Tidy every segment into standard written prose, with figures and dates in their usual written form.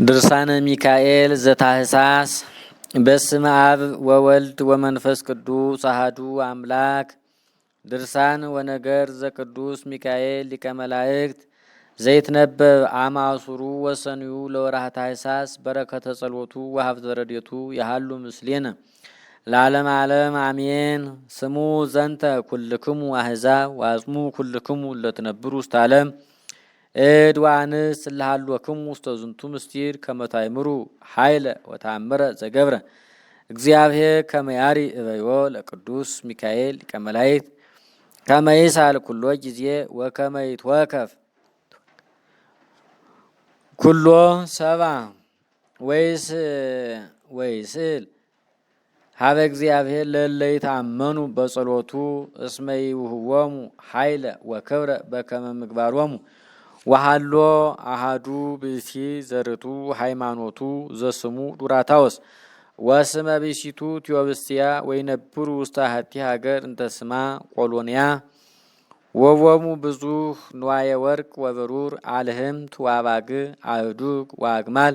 ድርሳነ ሚካኤል ዘታህሳስ። በስመ አብ ወወልድ ወመንፈስ ቅዱስ አሐዱ አምላክ። ድርሳን ወነገር ዘቅዱስ ሚካኤል ሊቀ መላእክት ዘይትነበብ አማሱሩ ወሰንዩ ለወርኃ ታህሳስ። በረከተ ጸሎቱ ወሀብተ ረድኤቱ ያሃሉ ምስሌነ ለዓለመ ዓለም አሜን። ስሙ ዘንተ ኩልክሙ አሕዛብ ወአጽሙ ኩልክሙ ለትነብሩ ውስተ ዓለም እድ ወአንስት እልሃሎክሙ ውስተ ዝንቱ ምስጢር ከመ ታእምሩ ኃይለ ወተአምረ ዘገብረ እግዚአብሔር ከመ ያርኅ እበዮ ለቅዱስ ሚካኤል ሊቀ መላእክት ከመ ይስአል ኩሎ ጊዜ ወከመ ይትወከፍ ኩሎ ሰብአ ወይስእል ሀበ እግዚአብሔር ለእለ ይተአመኑ በጸሎቱ እስመ ይውህቦሙ ኃይለ ወክብረ በከመ ምግባሮሙ ወሃሎ አሃዱ ብእሲ ዘርቱ ሃይማኖቱ ዘስሙ ዱራታዎስ ወስመ ብእሲቱ ቴዎብስቲያ ወይነብሩ ውስተ አሐቲ ሀገር እንተ ስማ ቆሎንያ ወቦሙ ብዙኅ ንዋየ ወርቅ ወብሩር አልህምት ወአባግዕ አእዱግ ወአግማል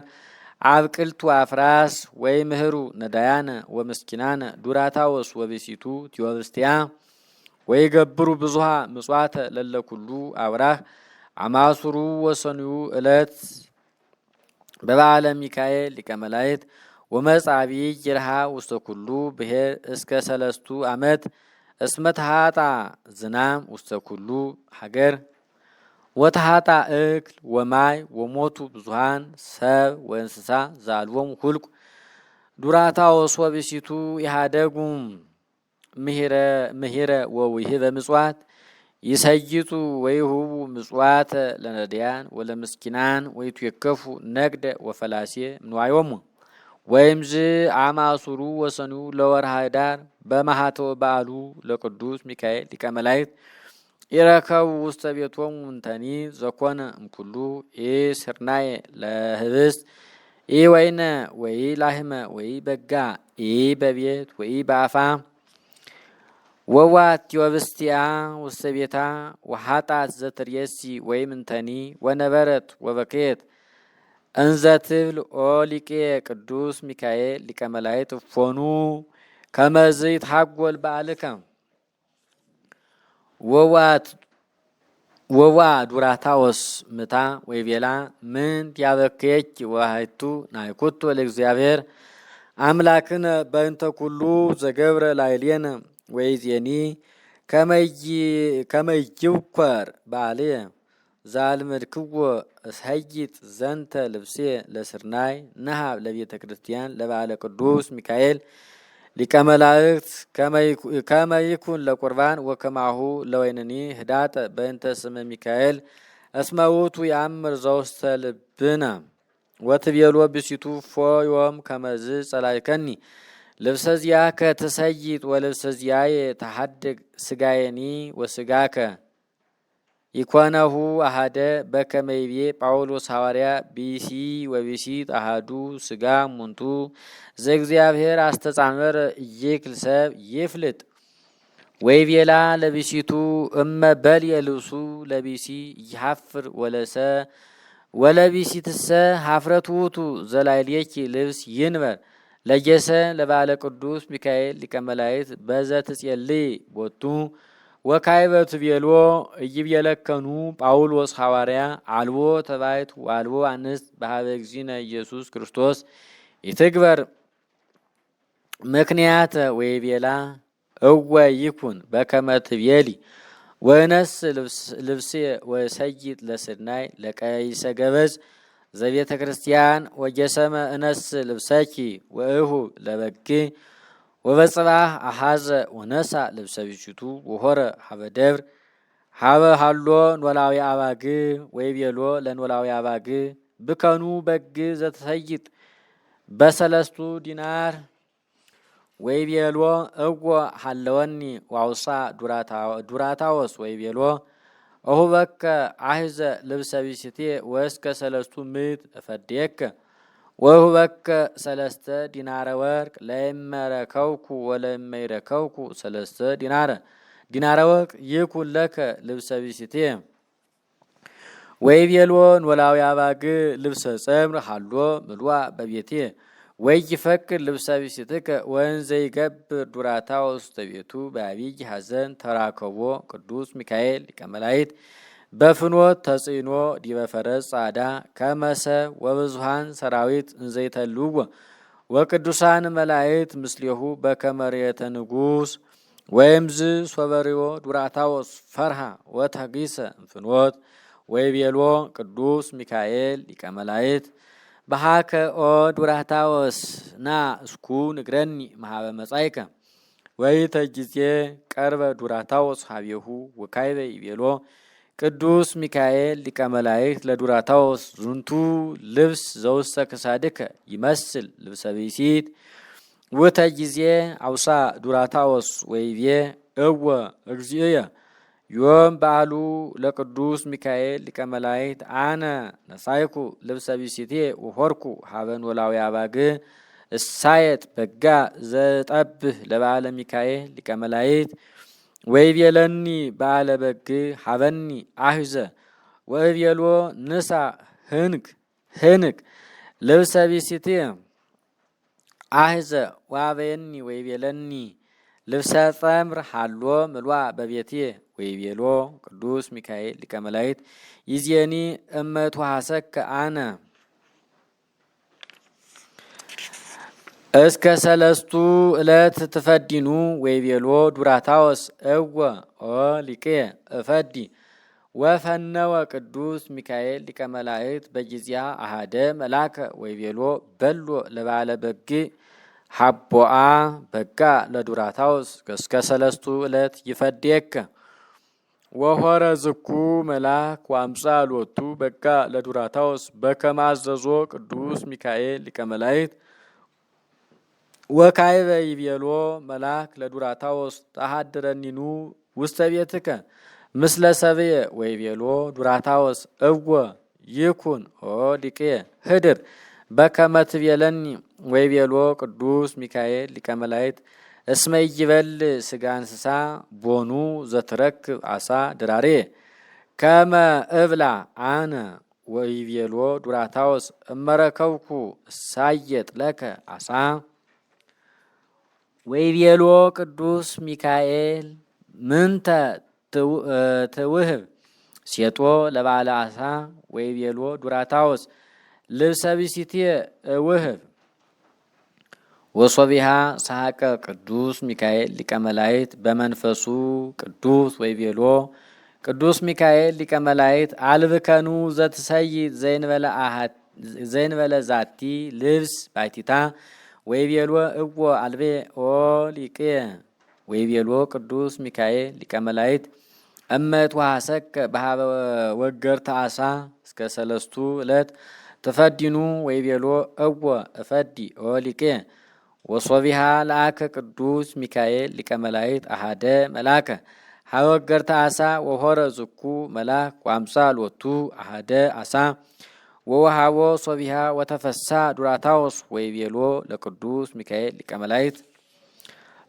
አብቅልት ወአፍራስ ወይምህሩ ነዳያነ ወምስኪናነ ዱራታዎስ ወብእሲቱ ቴዎብስቲያ ወይገብሩ ብዙኃ ምጽዋተ ለለኩሉ አውራህ አማሱሩ ወሰንዩ ዕለት በበዓለ ሚካኤል ሊቀ መላእክት ወመጽአ ዐቢይ ይርሃ ውስተ ኩሉ ብሔር እስከ 3 ዓመት እስመ ተሃጣ ዝናም ውስተ ኩሉ ሀገር ወተሃጣ እክል ወማይ ወሞቱ ብዙኃን ሰብ ወእንስሳ ዘአልቦሙ ሁልቁ ዱራታዎስ ወብእሲቱ ኢሃደጉም ምሂረ ወውሂበ ምጽዋት ይሰይጡ ወይሁቡ ምጽዋተ ለነዳያን ወለምስኪናን ወይትዌከፉ ነግደ ወፈላሴ እምንዋዮሙ ወይምዝ አማሱሩ ወሰንዩ ለወርኃ ኅዳር በማኅተወ በዓሉ ለቅዱስ ሚካኤል ሊቀ መላእክት ይረከቡ ውስተ ቤቶሙ እንተኒ ዘኮነ እምኩሉ ኢስርናየ ለህብስት ኢወይነ ወኢላህመ ወኢበጋ ኢበቤት ወኢበአፋ ወዋት ቴዎብስቲያ ውስተ ቤታ ወኃጣት ዘትርእሲ ወይምንተኒ ወነበረት ወበከየት እንዘ ትብል ኦ ሊቄ ቅዱስ ሚካኤል ሊቀ መላእክት እፎኑ ከመዝ ይትሐጐል በዓልከ ወዋ ዱራታዎስ ምታ ወይቤላ ምንት ያበክየኪ ወሀይቱ ናይኩቶ ለእግዚአብሔር አምላክነ በእንተ ኩሉ ዘገብረ ላዕሌነ ወይዜኒ ከመ ይጅውኰር በዓልየ ዘአልመድክዎ እሰይጥ ዘንተ ልብሴ ለስርናይ ነሃብ ለቤተ ክርስቲያን ለበዓለ ቅዱስ ሚካኤል ሊቀ መላእክት ከመ ይኩን ለቁርባን ወከማሁ ለወይንኒ ህዳጠ በእንተ ስመ ሚካኤል እስመ ውእቱ ያምር ዘውስተ ልብነ ወትቤሎ ብእሲቱ ፎዮም ከመዝ ጸላእከኒ ልብሰ ዚአከ ትሰይጥ ወልብሰ ዚአየ ተሐድግ ስጋየኒ ወስጋከ ኢኮነሁ አሐደ በከመ ይቤ ጳውሎስ ሐዋርያ ብእሲ ወብእሲት አሐዱ ስጋ እሙንቱ ዘእግዚአብሔር አስተጻመረ ኢይክል ሰብ ይፍልጥ ወይቤላ ለብእሲቱ እመ በልየ ልብሱ ለብእሲ ይሐፍር ወለብእሲትሰ ኀፍረቱ ውእቱ ዘላዕሌኪ ልብስ ይንበር ለጌሰ ለበዓለ ቅዱስ ሚካኤል ሊቀ መላእክት በዘ ትጼልይ ቦቱ ወካዕበ ትቤሎ ኢይቤለከኑ ጳውሎስ ሐዋርያ አልቦ ተባይት ወአልቦ አንስት በሀበ እግዚእነ ኢየሱስ ክርስቶስ ይትግበር ምክንያተ ወይቤላ እወ ይኩን በከመ ትቤሊ ወእነስ ልብሴ ወሰይጥ ለስርናይ ለቀይሰ ገበዝ ዘቤተ ክርስቲያን ወጌሰመ እነስ ልብሰኪ ወእሁ ለበግዕ ወበጽባሕ አሐዘ ወነሳ ልብሰ ብእሲቱ ወሖረ ሀበ ደብር ሀበ ሀሎ ኖላዊ አባግዕ ወይቤሎ ለኖላዊ አባግዕ ብከኑ በግዕ ዘትሰይጥ በ3 ዲናር ወይቤሎ እወ ሀለወኒ ዋውሳ ዱራታዎስ ወይቤሎ እሁበከ አሕዘ ልብሰ ብእሲቴ ወእስከ 3 ምዕት እፈድየከ ወእሁበከ 3 ዲናረ ወርቅ ለእመ ረከብኩ ወለእመ ይረከብኩ 3 ዲናረ ወርቅ ይኩን ለከ ልብሰ ብእሲቴ ወይቤሎ ኖላዊ አባግ ልብሰ ጸምር ሃሎ ምልዋ በቤቴ ወይፈቅድ ልብሰ ቢስትከ ወንዘ ይገብር ዱራታ ውስተ ቤቱ በአብይ ሐዘን ተራከቦ ቅዱስ ሚካኤል ሊቀ መላእክት በፍኖት ተጽዕኖ ዲበ ፈረስ ጻዕዳ ከመሰብ ወብዙሃን ሰራዊት እንዘይተልዎ ወቅዱሳን መላእክት ምስሌሁ በከመ ርኤተ ንጉሥ ወይምዝ ሶበሪዮ ዱራታዎስ ፈርሃ ወተጊሰ ፍኖት ወይቤሎ ቅዱስ ሚካኤል ሊቀ መላእክት በሃከ ኦ ዱራታዎስ ና እስኩ ንግረኒ መሃበ መጻይከ ወይተጊዜ ቀርበ ዱራታዎስ ሀቤሁ ወካይበ ይቤሎ ቅዱስ ሚካኤል ሊቀ መላእክት ለዱራታዎስ ዝንቱ ልብስ ዘውስተ ክሳድከ ይመስል ልብሰ ብእሲት ወተጊዜ አውሳ ዱራታዎስ ወይቤ እወ እግዚእየ ዮም በዓሉ ለቅዱስ ሚካኤል ሊቀ መላእክት አነ ነሳይኩ ልብሰ ቢሲቴ ወሆርኩ ሀበን ኖላዊ አባግ እሳየጥ በጋ ዘጠብህ ለበዓለ ሚካኤል ሊቀ መላእክት ወይቤለኒ በዓለ በግ ሀበኒ አህዘ ወይቤሎ ንሳ ህንክ ልብሰ ቢሲቴ አህዘ ዋበየኒ ወይቤለኒ ልብሰ ጸምር ሃሎ ምልዋ በቤቴ ወይቤሎ ቅዱስ ሚካኤል ሊቀ መላእክት ይዜኒ እመቱ ሐሰከ አነ እስከ ሰለስቱ ዕለት ትፈዲኑ ወይቤሎ ዱራታዎስ እወ ኦ ሊቄ እፈዲ ወፈነወ ቅዱስ ሚካኤል ሊቀ መላእክት በጊዜያ አሃደ መላከ ወይቤሎ በሎ ለባለ በግ ሀቦአ በጋ ለዱራታዎስ እስከ ሰለስቱ ዕለት ይፈዴከ ወሆረ ዝኩ መላክ ወአምጻ ሎቱ በጋ ለዱራታዎስ በከማዘዞ ቅዱስ ሚካኤል ሊቀ መላእክት ወካይበ ይቤሎ መላክ ለዱራታዎስ ተሃድረኒኑ ውስተ ቤትከ ምስለ ሰብየ ወይቤሎ ዱራታዎስ እወ ይኩን ኦ ሊቄ ህድር በከመ ትቤለኒ ወይቤሎ ቅዱስ ሚካኤል ሊቀ መላእክት እስመ ይበል ስጋ እንስሳ ቦኑ ዘትረክብ አሳ ድራሬ ከመ እብላ አነ ወይቤሎ ዱራታዎስ እመረከብኩ እሳየጥ ለከ አሳ ወይቤሎ ቅዱስ ሚካኤል ምንተ ትውህብ ሴጦ ለባለ አሳ ወይቤሎ ዱራታዎስ ልብሰ ቢሲቴ ውህብ ወሶቢሃ ሳቀ ቅዱስ ሚካኤል ሊቀ መላእክት በመንፈሱ ቅዱስ ወይቤሎ ቅዱስ ሚካኤል ሊቀ መላእክት አልብከኑ ዘትሰይድ ዘይንበለ ዛቲ ልብስ ባይቲታ ወይቤሎ እወ አልቤ ኦ ሊቄ ወይቤሎ ቅዱስ ሚካኤል ሊቀ መላእክት እመት ወሐሰከ በሃበ ወገርተ አሳ እስከ ሰለስቱ ዕለት ተፈዲኑ ወይቤሎ እወ እፈዲ ኦ ሊቄ ወሶቢሃ ለአከ ቅዱስ ሚካኤል ሊቀ መላእክት አሃደ መላከ ሀወገርተ አሳ ወሆረ ዝኩ መላክ ወአምሳ ሎቱ አሃደ አሳ ወወሃቦ ሶቢሃ ወተፈሳ ዱራታዎስ ወይቤሎ ለቅዱስ ሚካኤል ሊቀ መላእክት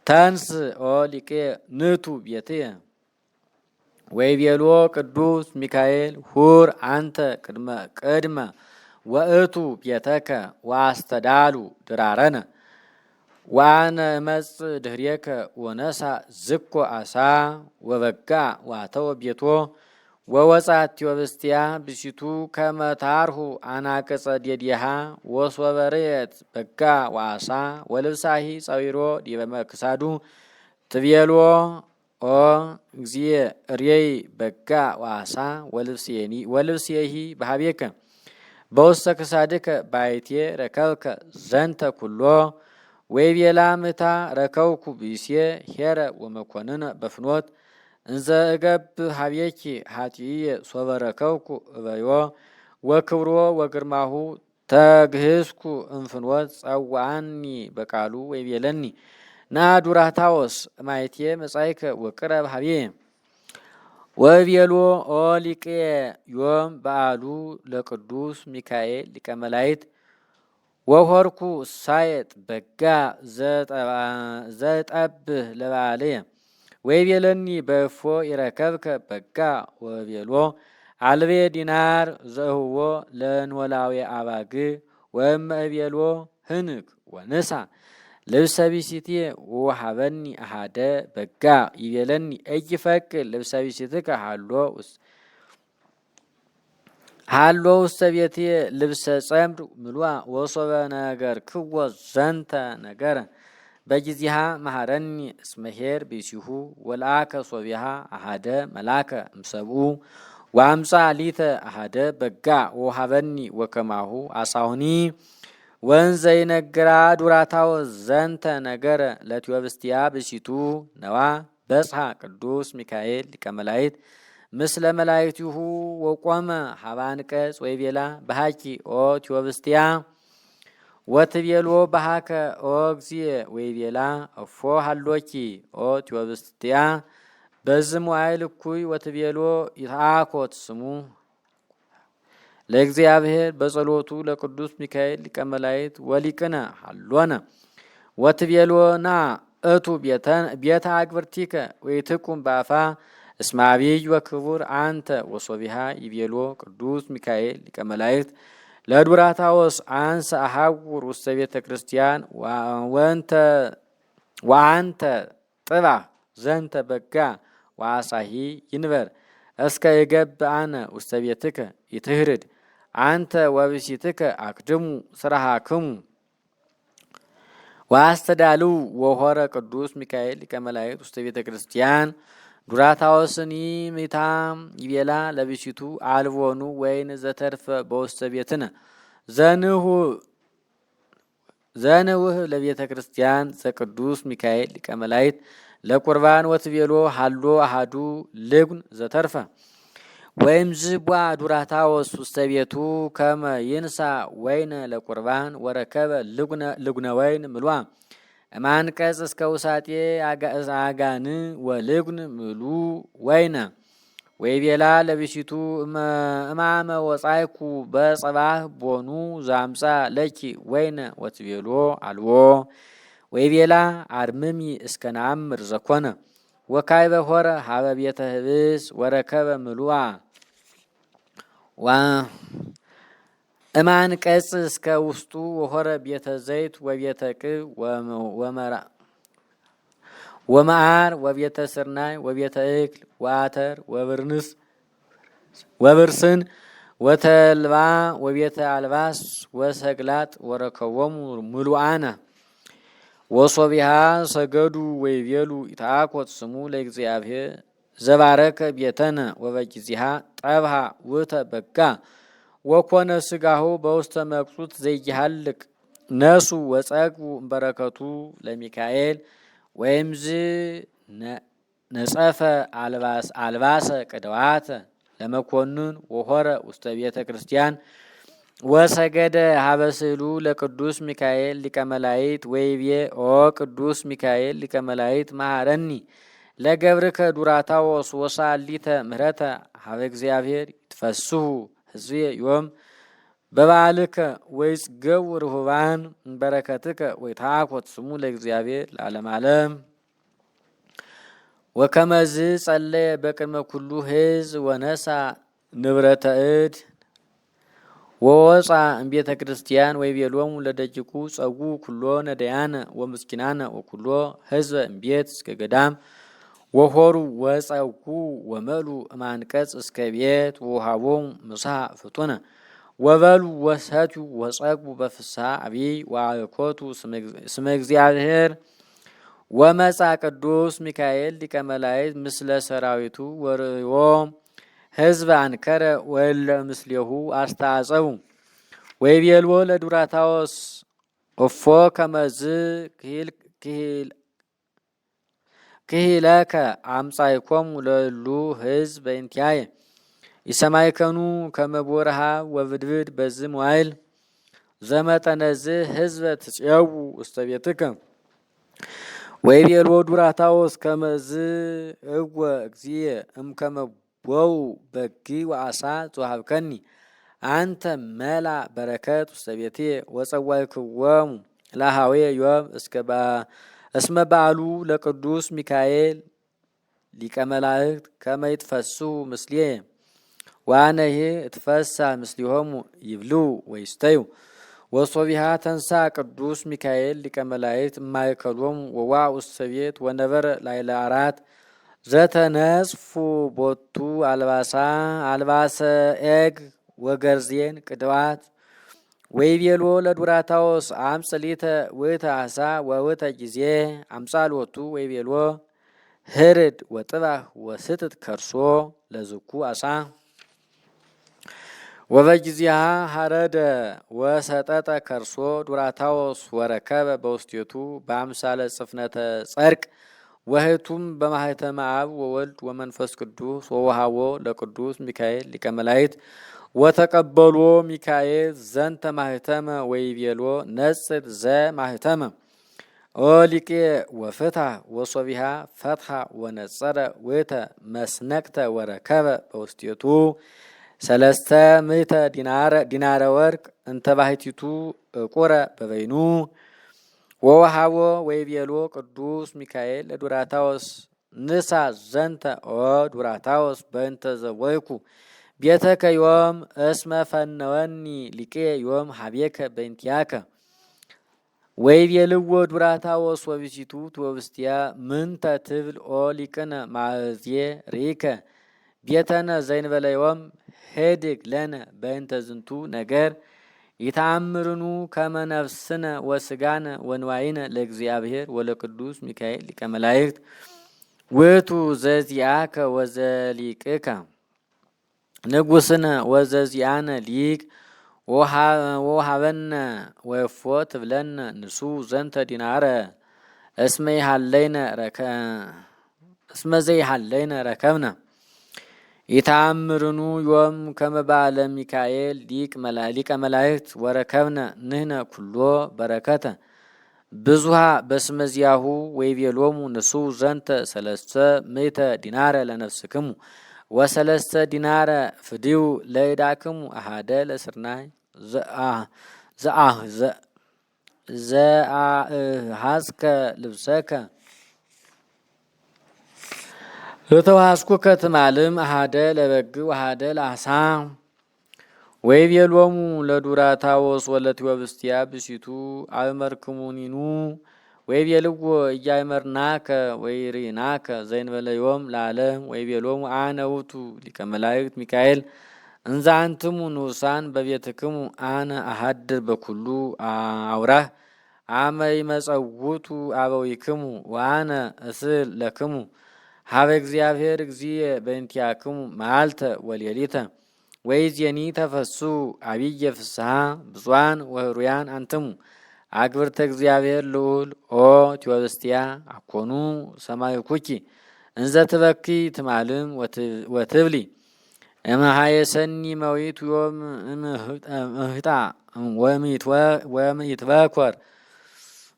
ተንስ ኦ ሊቄ ንቱ ቤትየ ወይቤሎ ቅዱስ ሚካኤል ሁር አንተ ቅድመ ወእቱ ቤተከ ወአስተዳሉ ድራረነ ዋነ መጽ ድህሬከ ወነሳ ዝኮ አሳ ወበጋ ዋተወ ቤቶ ወወጻት ወብስቲያ ብሲቱ ከመታርሁ አናቅጸ ዴዲሃ ወሶበሬት በጋ ወአሳ ወልብሳሂ ጸዊሮ ዲበ መክሳዱ ትቤሎ ኦ እግዚእ ርየይ በጋ ወአሳ ወልብስየሂ በሃቤከ በውስተ ክሳድከ ባይቴ ረከብከ ዘንተ ኩሎ ወይቤላ ምታ ረከብኩ ብእሴ ሄረ ወመኮንነ በፍኖት እንዘ እገብ ሀቤኪ ሀጢየ ሶበ ረከብኩ እበዮ ወክብሮ ወግርማሁ ተግህስኩ እንፍኖት ጸዋአኒ በቃሉ ወይቤለኒ ና ዱራታዎስ ማይቴ መጻይከ ወቅረብ ሀቤ ወይቤሎ ኦ ሊቄ ዮም በዓሉ ለቅዱስ ሚካኤል ሊቀ መላእክት ወሆርኩ ሳየጥ በጋ ዘጠብህ ለባልየ ወይቤለኒ በእፎ ይረከብከ በጋ ወቤሎ አልቤ ዲናር ዘህዎ ለንወላዊ አባግ ወእምእቤሎ ህንክ ወንሳ ልብሰ ቢሲቴ ወሃበኒ አሃደ በጋ ይቤለኒ እይፈቅ ልብሰ ቢሲትከ ሃሎ ውስተ ቤቴ ልብሰ ጸምድ ምሉአ ወሶበ ነገር ክዎ ዘንተ ነገረ በጊዜሃ መሃረኒ እስመሄር ቢሲሁ ወልአከ ሶቢሃ አሃደ መላከ እምሰብኡ ወአምፃ ሊተ አሃደ በጋ ወሃበኒ ወከማሁ አሳሁኒ ወንዘ ይነግራ ዱራታው ዘንተ ነገረ ለቴዎብስቲያ ብሲቱ ነዋ በጽሐ ቅዱስ ሚካኤል ሊቀ መላእክት ምስለ መላእክቲሁ ወቆመ ሀበ አንቀጽ ወይቤላ በሃኪ ኦ ቴዎብስቲያ ወትቤሎ በሃከ ኦ እግዚእ ወይቤላ እፎ ሃሎኪ ኦ ቴዎብስቲያ በዝሙ አይል እኩይ ወትቤሎ ይትአኮት ስሙ ለእግዚአብሔር በጸሎቱ ለቅዱስ ሚካኤል ሊቀ መላእክት ወሊቅነ ሃሎነ ወትቤሎ ና እቱ ቤተ አግብርቲከ ወይትቁም ባፋ እስመ አብይ ወክቡር አንተ ወሶቢሃ ይቤሎ ቅዱስ ሚካኤል ሊቀ መላእክት ለዱራታዎስ አንሰ አሐውር ውስተ ቤተ ክርስቲያን ወአንተ ጥባ ዘንተ በጋ ወአሳሂ ይንበር እስከ ይገብ አነ ውስተ ቤትከ ይትህርድ አንተ ወብሲትከ አክድሙ ስራሃክሙ ወአስተዳሉ ወሆረ ቅዱስ ሚካኤል ሊቀ መላእክት ውስተ ቤተ ክርስቲያን ዱራታዎስኒ ሚታም ይቤላ ለብሲቱ አልቦኑ ወይን ዘተርፈ በውስተ ቤትነ ዘንውህ ለቤተ ክርስቲያን ዘቅዱስ ሚካኤል ሊቀ መላእክት ለቁርባን ወትቤሎ ሃሎ አሃዱ ልጉን ዘተርፈ ወይም ዝቧ ዱራታዎስ ውስተ ቤቱ ከመ ይንሳ ወይነ ለቁርባን ወረከበ ልጉነ ወይን ምሏ እማንቀጽ እስከ ውሳጤ አጋን ወልጉን ምሉ ወይነ ወይቤላ ለብሲቱ እማመ ወጻይኩ በጸባህ ቦኑ ዛምፃ ለኪ ወይነ ወትቤሎ አልዎ ወይቤላ አርምሚ እስከ ነአምር ዘኮነ ወካይበ ሆረ ሀበ ቤተ ህብስ ወረከበ ምሉአ እማንቀጽ እስከ ውስጡ ወሆረ ቤተ ዘይት ወቤተ ቅብ ወመዓር ወቤተ ስርናይ ወቤተ እክል ወአተር ወብርስን ወተልባ ወቤተ አልባስ ወሰግላጥ ወረከቦሙ ምሉአነ ወሶቢሃ ሰገዱ ወይቤሉ ይትአኮት ስሙ ለእግዚአብሔር ዘባረከ ቤተነ ወበጊዜሃ ጠብሃ ውእተ በጋ ወኮነ ስጋሁ በውስተ መቅጹት ዘይሃልቅ ነሱ ወጸግቡ በረከቱ ለሚካኤል ወይምዝ ነጸፈ አልባሰ ቅድዋተ ለመኮንን ወሆረ ውስተ ቤተ ክርስቲያን ወሰገደ ሀበ ስእሉ ለቅዱስ ሚካኤል ሊቀ መላእክት ወይቤ ኦ ቅዱስ ሚካኤል ሊቀ መላእክት መሃረኒ ለገብርከ ዱራታዎስ ወሳሊተ ምህረተ ሀበ እግዚአብሔር ይትፈስሑ ህዝቤ ዮም በበዓልከ ወይጽገቡ ርሁባን በረከትከ ወይትአኮት ስሙ ለእግዚአብሔር ለዓለመ ዓለም። ወከመዝ ጸለየ በቅድመ ኩሉ ህዝብ ወነሳ ንብረተ እድ ወወፃ እምቤተ ክርስቲያን ወይቤሎሙ ለደቂቁ ጸጉ ኩሎ ነዳያነ ወምስኪናነ ወኩሎ ህዝበ እምቤት እስከ ገዳም ወሆሩ ወጸጉ ወመሉ እማንቀጽ እስከ ቤት ወሃቦሙ ምሳ ፍጡነ ወበሉ ወሰቱ ወጸጉ በፍስሐ አብይ ወአኮቱ ስመ እግዚአብሔር ወመጻ ቅዱስ ሚካኤል ሊቀ መላእክት ምስለ ሰራዊቱ ወርእዮ ህዝብ አንከረ ወለ ምስሌሁ አስተአጸቡ ወይቤልዎ ለዱራታዎስ እፎ ከመዝ ክሂለከ አምጻይኮሙ ለሉ ህዝብ በእንቲአየ ይሰማይከኑ ከመቦረሃ ወብድብድ በዝም ዋይል ዘመጠነዝ ህዝበ ትጽየው ውስተ ቤትከ ወይቤልዎ ዱራታዎስ ከመዝ እወ እግዚእ እምከመቦው በጊ ወአሳ ዘወሀብከኒ አንተ መላ በረከት ውስተ ቤቴ ወጸዋይክዎሙ ለሃዌ ዮም እስመ በዓሉ ለቅዱስ ሚካኤል ሊቀ መላእክት ከመ ይትፈስሑ ምስሌየ ዋነሂ እትፈሳ ምስሊሆሙ ይብልው ወይስተዩ ወሶቢሃ ተንሳ ቅዱስ ሚካኤል ሊቀ መላእክት እማእከሎሙ ወዋዕ ውስተ ቤት ወነበረ ላዕለ አራት ዘተነጽፉ ቦቱ አልባሰ ኤግ ወገርዜን ቅድዋት ወይቤሎ ለዱራታዎስ አምጽሊተ ውእተ አሳ ወውእተ ጊዜ አምጻሎቱ ወይቤሎ ህርድ ወጥባህ ወስትት ከርሶ ለዝኩ አሳ ወበጊዜሃ ሀረደ ወሰጠጠ ከርሶ ዱራታዎስ ወረከበ በውስቴቱ በአምሳለ ጽፍነተ ጸርቅ ወህቱም በማህተመ አብ ወወልድ ወመንፈስ ቅዱስ ወወሃቦ ለቅዱስ ሚካኤል ሊቀ መላእክት ወተቀበሎ ሚካኤል ዘንተ ማህተመ ወይቤሎ ነጽት ዘ ማህተመ ኦሊቄ ወፍታ ወሶቢሃ ፈትሐ ወነጸረ ውእተ መስነቅተ ወረከበ በውስቴቱ 300 ዲናረ ወርቅ እንተ ባሕቲቱ እቁረ በበይኑ ወወሃቦ ወይቤሎ ቅዱስ ሚካኤል ለዱራታዎስ ንሳ ዘንተ ኦ ዱራታዎስ በእንተ ዘወይኩ ቤተከ ዮም እስመ ፈነወኒ ሊቄ ዮም ሀቤከ በእንቲአከ ወይቤልዎ ዱራታዎስ ወብእሲቱ ወብእስቲያ ምንተ ትብል ኦ ሊቅነ ማእዝየ ርኢከ ቤተነ ዘይንበለ ዮም ሄድግ ለነ በእንተ ዝንቱ ነገር ይታምርኑ ከመ ነፍስነ ወስጋነ ወንዋይነ ለእግዚአብሔር ወለቅዱስ ሚካኤል ሊቀ መላእክት ውእቱ ዘዚአከ ወዘሊቅከ ንጉስነ ወዘዚአነ ሊቅ ወሃበነ ወፎ ትብለነ ንሱ ዘንተ ዲናረ እስመ ዘይሃለይነ ረከብነ ይታምርኑ ዮም ከመ በዓለ ሚካኤል ሊቀ መላእክት ወረከብነ ንህነ ኩሎ በረከተ ብዙሃ በስመ ዚአሁ ወይቤሎሙ ንሱ ዘንተ 300 ዲናረ ለነፍስክሙ ወሰለስተ ዲናረ ፍዲው ለዕዳክሙ አሃደ ለስርናይ ዘአሃዝከ ልብሰከ ለተዋስኩከ ትማልም አሃደ ለበግ ወአሃደ ለአሳ ወይቤሎሙ ለዱራታዎስ ወለቴዎብስቲያ ብእሲቱ አእመርክሙኒኑ ወይቤልዎ እያእመርናከ ወይሪናከ ዘይንበለ ዮም ለዓለም ወይቤሎሙ አነ ውእቱ ሊቀ መላእክት ሚካኤል እንዘ አንትሙ ንዑሳን በቤትክሙ አነ አሃድር በኩሉ አውራህ አመ ይመጸውቱ አበዊክሙ ወአነ እስል ለክሙ ሀበ እግዚአብሔር እግዚእ በእንቲአክሙ መዓልተ ወሌሊተ ወይዜኒ ተፈሱ አብየ ፍስሐ ብፁዓን ወህሩያን አንትሙ አግብርተ እግዚአብሔር ልዑል ኦ ቴዎብስቲያ አኮኑ ሰማይኩኪ እንዘ ትበኪ ትማልም ወትብሊ እምሃየሰኒ መዊት ዮም እምህጣ ወምይትበኮር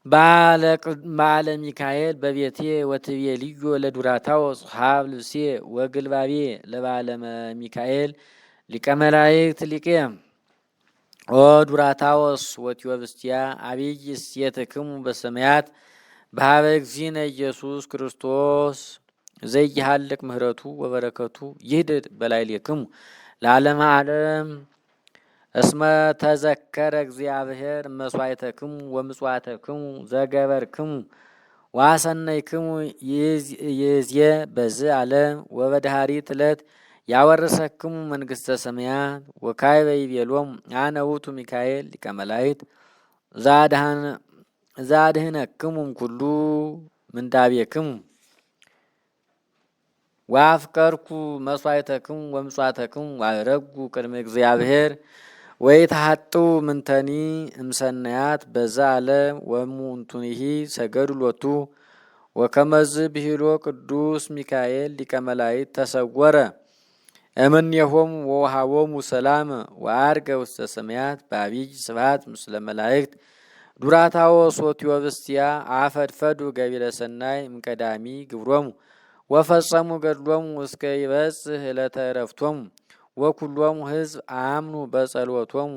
በዓለ ሚካኤል በቤቴ ወትቤ ልዮ ለዱራታዎስ ሀብ ልብሴ ወግልባቤ ለበዓለ ሚካኤል ሊቀ መላእክት ሊቄ ኦ ዱራታዎስ ወቴዎብስቲያ አብይ እሴትክሙ በሰማያት በሀበ እግዚእነ ኢየሱስ ክርስቶስ ዘይሃልቅ ምህረቱ ወበረከቱ ይህድድ በላዕሌክሙ ለዓለመ ዓለም እስመ ተዘከረ እግዚአብሔር መስዋዕተክሙ ወምጽዋተክሙ ዘገበርክሙ ዋሰነይክሙ ይእዜ በዝህ ዓለም ወበዳህሪት ዕለት ያወረሰክሙ መንግስተ ሰማያት ወካዕበ ይቤሎሙ አነ ውእቱ ሚካኤል ሊቀ መላእክት ዘአድኅነክሙ እምኩሉ ምንዳቤክሙ ወአፍቀርኩ መስዋዕተክሙ ወምጽዋተክሙ ወአዕረጉ ቅድመ እግዚአብሔር ወይትሐጥው ምንተኒ እምሰናያት በዛ ዓለም ወእሙንቱኒሂ ሰገዱ ሎቱ ወከመዝ ብሂሎ ቅዱስ ሚካኤል ሊቀ መላእክት ተሰወረ እምኔሆሙ ወወሃቦሙ ሰላም ወዐርገ ውስተ ሰማያት በዐቢይ ስብሐት ምስለ መላእክት ዱራታዎስ ወቴዎብስቲያ አፈድፈዱ ገቢረ ሰናይ እምቀዳሚ ግብሮሙ ወፈጸሙ ገድሎሙ እስከ ይበጽሕ ዕለተ ዕረፍቶሙ ወኩሎሙ ሕዝብ አምኑ በጸሎቶሙ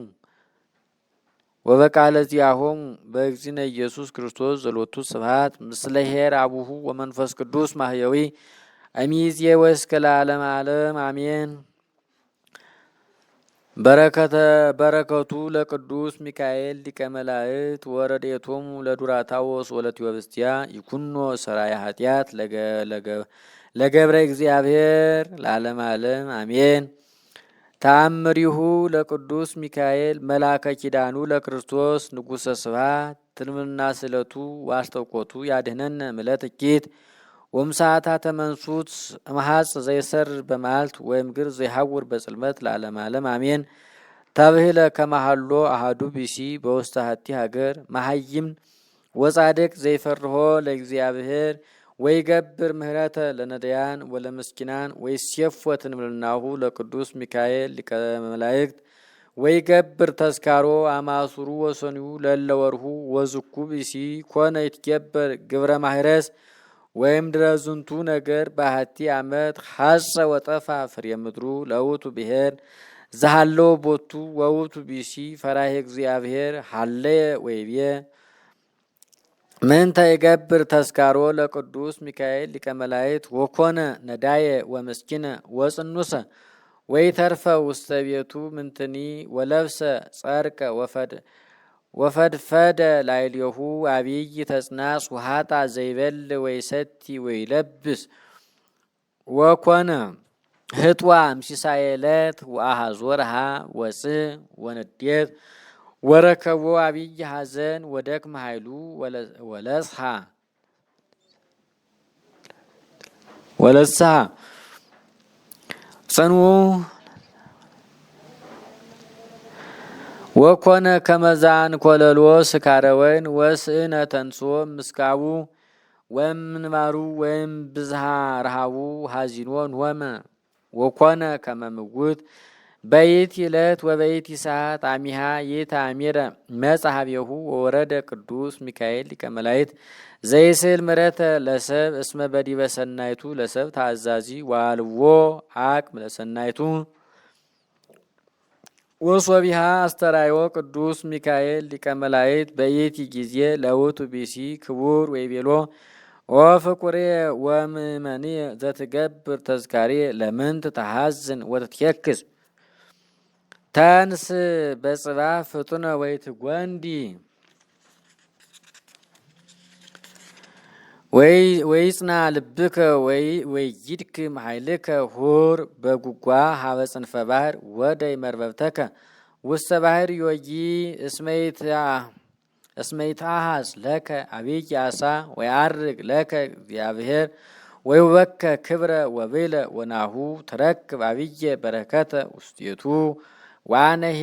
ወበቃለ ዚአሆሙ በእግዚእነ ኢየሱስ ክርስቶስ ዘሎቱ ስብሐት ምስለ ኄር አቡሁ ወመንፈስ ቅዱስ ማህየዊ እምይእዜ ወእስከ ለዓለመ ዓለም አሜን። በረከቱ ለቅዱስ ሚካኤል ሊቀ መላእክት ወረድኤቶሙ ለዱራታዎስ ወለቴዎብስቲያ ይኩኖ ሰራያ ኃጢአት ለገብረ እግዚአብሔር ለዓለም ዓለም አሜን። ተአምሪሁ ለቅዱስ ሚካኤል መላከ ኪዳኑ ለክርስቶስ ንጉሠ ስብሐት ትልምና ስለቱ ዋስተቆቱ ያድህነን ምለት እኪት ወምሳታ መንሱት መሐጽ ዘይሰር በማልት ወይም ግር ዘይሐውር በጽልመት ለዓለም ዓለም አሜን። ተብህለ ከመሃሎ አሃዱ ቢሲ በውስተ ሀቲ ሀገር መሐይም ወጻድቅ ዘይፈርሆ ለእግዚአብሔር ወይ ገብር ምህረተ ለነዳያን ወለምስኪናን ወይ ሲየፎት ንምልናሁ ለቅዱስ ሚካኤል ሊቀ መላእክት ወይ ገብር ተስካሮ አማሱሩ ወሰኒው ለለወርሁ ወዝኩ ቢሲ ኮነ ይትገበር ግብረ ማህረስ ወይም ድረዝንቱ ነገር በሀቲ ዓመት ሐጸ ወጠፋ ፍሬ ምድሩ ለውቱ ብሔር ዘሃለው ቦቱ ወውቱ ቢሲ ፈራሄ እግዚአብሔር ሃለየ ወይቤ ምንተ ይገብር ተስካሮ ለቅዱስ ሚካኤል ሊቀ መላእክት ወኮነ ነዳየ ወመስኪነ ወጽኑሰ ወይ ተርፈ ውስተ ቤቱ ምንትኒ ወለብሰ ጸርቀ ወፈድፈደ ላይልየሁ አብይ ተጽናጽ ውሃጣ ዘይበል ወይ ሰቲ ወይ ለብስ ወኮነ ህጥዋ ምሲሳየለት ወአሃዞርሃ ወፅ ወንዴት ወረከቦ አብይ ሐዘን ወደክመ ኃይሉ ወለስሃ ጽኑ ወኮነ ከመዛን ኮለሎ ስካረወይን ወስእነ ተንሶ ምስካቡ ወምንባሩ ወይም ብዝሃ ረሃቡ ሐዚኖን ሆመ ወኮነ ከመምውት በይት ይለት ወበይት ይሳት አሚሃ ይታሚረ መጽሐቤሁ ወወረደ ቅዱስ ሚካኤል ሊቀ መላእክት ዘይስል ምረተ ለሰብ እስመ በዲበ ሰናይቱ ለሰብ ታዛዚ ዋልዎ አቅም ለሰናይቱ ወሶቢሃ አስተራዮ ቅዱስ ሚካኤል ሊቀ መላእክት በይቲ ጊዜ ለውቱ ቢሲ ክቡር ወይቤሎ ወፍቁሬ ወምእመኒ ዘትገብር ተዝካሪ ለምንት ተሐዝን ወትትየክስ ተንስ በጽባ ፍጡነ ወይትጐንዲ ወይጽና ልብከ ወይይድክ መኃይልከ ሁር በጉጓ ሀበ ጽንፈ ባህር ወደይ መርበብተከ ውስተ ባህር ዮጊ እስመይትአሐዝ ለከ አብይ አሳ ወያርግ ለከ እግዚአብሔር ወይውበከ ክብረ ወብለ ወናሁ ትረክብ አብየ በረከተ ውስቴቱ ዋነሄ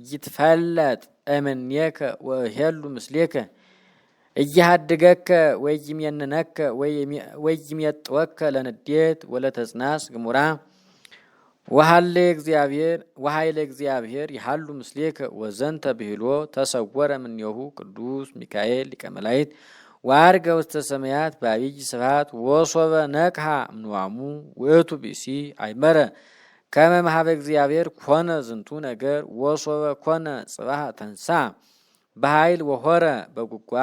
ይትፈለጥ እምኔከ ወሄሉ ምስሌከ እያሃድገከ ወይሚየንነከ ወይሚየጥወከ ለንዴት ወለተጽናስ ግሙራ ወኃይለ እግዚአብሔር ይሃሉ ምስሌከ ወዘንተ ብሂሎ ተሰወረ እምኔሁ ቅዱስ ሚካኤል ሊቀ መላእክት ወዐርገ ውስተ ሰማያት በአብይ ስብሐት ወሶበ ነቅሐ እምንዋሙ ውእቱ ቢሲ አይመረ ከመ እምኀበ እግዚአብሔር ኮነ ዝንቱ ነገር ወሶበ ኮነ ጽባህ ተንሳ በኃይል ወሆረ በጉጓ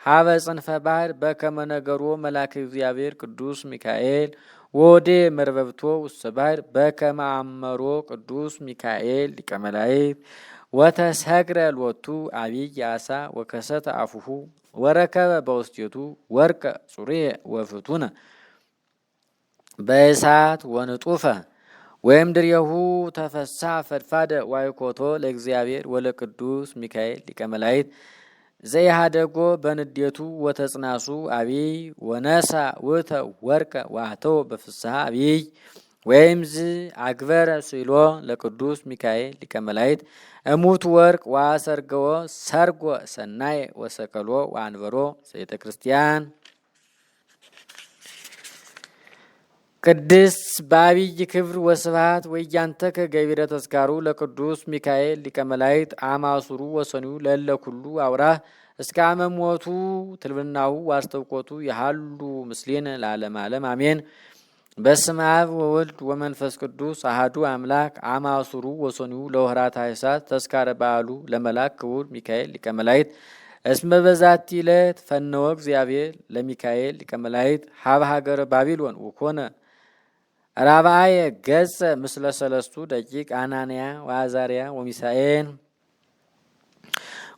ሀበ ጽንፈ ባህር በከመ ነገሮ መልአከ እግዚአብሔር ቅዱስ ሚካኤል ወዴ መርበብቶ ውስተ ባህር በከመ አመሮ ቅዱስ ሚካኤል ሊቀ መላእክት ወተሰግረ ሎቱ አብይ አሳ ወከሰተ አፉሁ ወረከበ በውስቴቱ ወርቀ ጹሬ ወፍቱነ በእሳት ወንጡፈ ወይም ድሬሁ ተፈሳ ፈድፋደ ዋይኮቶ ለእግዚአብሔር ወለቅዱስ ሚካኤል ሊቀ መላእክት ዘይሃደጎ በንዴቱ ወተጽናሱ አብይ ወነሳ ውእተ ወርቀ ዋህተው በፍስሐ አብይ ወይም ዝ አግበረ ስኢሎ ለቅዱስ ሚካኤል ሊቀ መላእክት እሙት ወርቅ ዋሰርገዎ ሰርጎ ሰናይ ወሰቀሎ ወአንበሮ ቤተ ክርስቲያን ቅድስ በአብይ ክብር ወስብሐት ወያንተከ ገቢረ ተዝካሩ ለቅዱስ ሚካኤል ሊቀ መላእክት አማሱሩ ወሰኒው ለለ ኩሉ አውራህ እስከ አመሞቱ ትልብናሁ ዋስተውቆቱ ያሃሉ ምስሌነ ለዓለም ዓለም አሜን። በስመ አብ ወወልድ ወመንፈስ ቅዱስ አሐዱ አምላክ አማሱሩ ወሰኒው ለወኅራ ታኅሣሥ ተዝካረ በዓሉ ለመልአክ ክቡር ሚካኤል ሊቀ መላእክት እስመ በዛቲ ዕለት ፈነወ እግዚአብሔር ለሚካኤል ሊቀ መላእክት ሀበ ሀገረ ባቢሎን ወኮነ ራብአየ ገጽ ምስለ ሰለስቱ ደቂቅ አናንያ ወአዛርያ ወሚሳኤል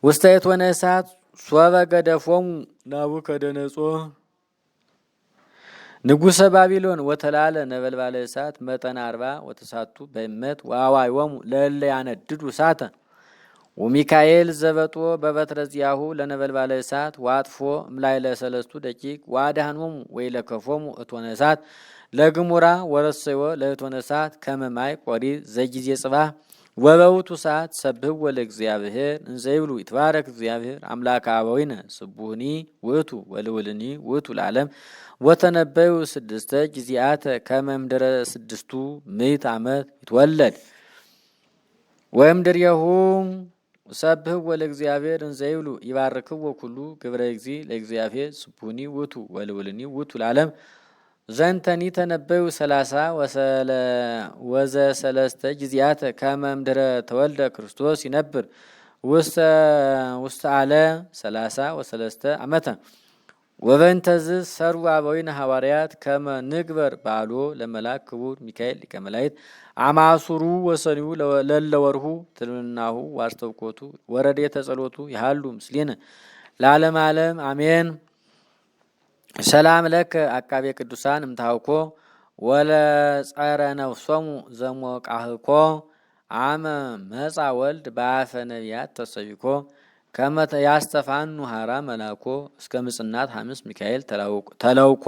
ውስተ እቶነ እሳት ሶበ ገደፎሙ ናቡከደነጾር ንጉሰ ባቢሎን ወተላለ ነበልባለ እሳት መጠነ 40 ወተሳቱ በእመት ወአዋዮሙ ለእለ ያነድዱ እሳተ ወሚካኤል ዘበጦ በበትረ ዚአሁ ለነበልባለ እሳት ዋጥፎ እምላይለ ሰለስቱ ደቂቅ ዋዳህኖሙ ወይለከፎሙ እቶነ እሳት ለግሙራ ወረሰዮ ለእቶነ እሳት ከመማይ ቆሪ ዘጊዜ ጽባህ ወበውቱ ሰዓት ሰብህ ወለእግዚአብሔር እንዘይብሉ ይትባረክ እግዚአብሔር አምላከ አበዊነ ስቡህኒ ውእቱ ወልውልኒ ውእቱ ለዓለም ወተነበዩ 6 ጊዜያተ ከመምድረ 6 ምዕት ዓመት ይትወለድ ወእምድሬሁ ሰብህ ወለእግዚአብሔር እንዘይብሉ ይባርክዎ ኩሉ ግብረ እግዚ ለእግዚአብሔር ስቡህኒ ውእቱ ወልውልኒ ውእቱ ለዓለም ዘንተኒ ተነበዩ 30 ወዘ 3 ጊዜያተ ከመምድረ ተወልደ ክርስቶስ ይነብር ውስተ አለ 30 ወ3 ዓመተ ወበንተዝ ሰሩ አበዊነ ሐዋርያት ከመ ንግበር ባሎ ለመላክ ክቡር ሚካኤል ሊቀ መላእክት አማሱሩ ወሰኒው ለለወርሁ ትልናሁ ዋስተውቆቱ ወረዴተ ጸሎቱ ይሃሉ ምስሌነ ለዓለም ዓለም አሜን። ሰላም ለከ አቃቤ ቅዱሳን እምታውኮ ወለጸረ ነፍሶሙ ዘሞቃህኮ አመ መጻ ወልድ በአፈ ነቢያት ተሰቢኮ ከመተ ያስተፋኑ ሀራ መላኮ እስከ ምጽናት ሐምስ ሚካኤል ተለውኮ።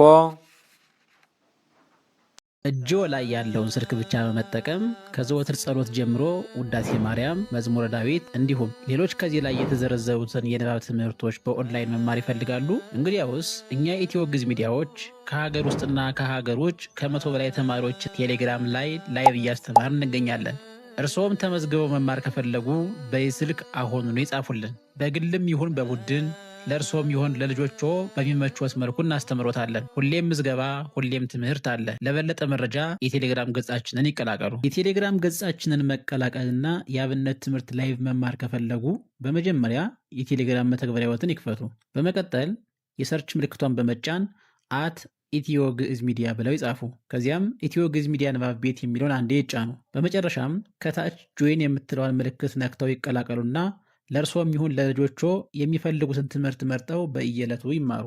እጆ ላይ ያለውን ስልክ ብቻ በመጠቀም ከዘወትር ጸሎት ጀምሮ ውዳሴ ማርያም፣ መዝሙረ ዳዊት እንዲሁም ሌሎች ከዚህ ላይ የተዘረዘሩትን የንባብ ትምህርቶች በኦንላይን መማር ይፈልጋሉ? እንግዲያውስ እኛ ኢትዮ ግዕዝ ሚዲያዎች ከሀገር ውስጥና ከሀገር ውጭ ከ100 በላይ ተማሪዎች ቴሌግራም ላይ ላይቭ እያስተማር እንገኛለን። እርስዎም ተመዝግበው መማር ከፈለጉ በስልክ አሁኑኑ ይጻፉልን። በግልም ይሁን በቡድን ለእርስዎም ይሁን ለልጆቹ በሚመቾት መልኩ እናስተምሮታለን። ሁሌም ምዝገባ፣ ሁሌም ትምህርት አለ። ለበለጠ መረጃ የቴሌግራም ገጻችንን ይቀላቀሉ። የቴሌግራም ገጻችንን መቀላቀልና የአብነት ትምህርት ላይቭ መማር ከፈለጉ በመጀመሪያ የቴሌግራም መተግበሪያዎትን ይክፈቱ። በመቀጠል የሰርች ምልክቷን በመጫን ኢትዮ ግዕዝ ሚዲያ ብለው ይጻፉ። ከዚያም ኢትዮ ግዕዝ ሚዲያ ንባብ ቤት የሚለውን አንዴ ይጫኑ። በመጨረሻም ከታች ጆይን የምትለዋን ምልክት ነክተው ይቀላቀሉና ለእርስዎም ይሁን ለልጆቹ የሚፈልጉትን ትምህርት መርጠው በየዕለቱ ይማሩ።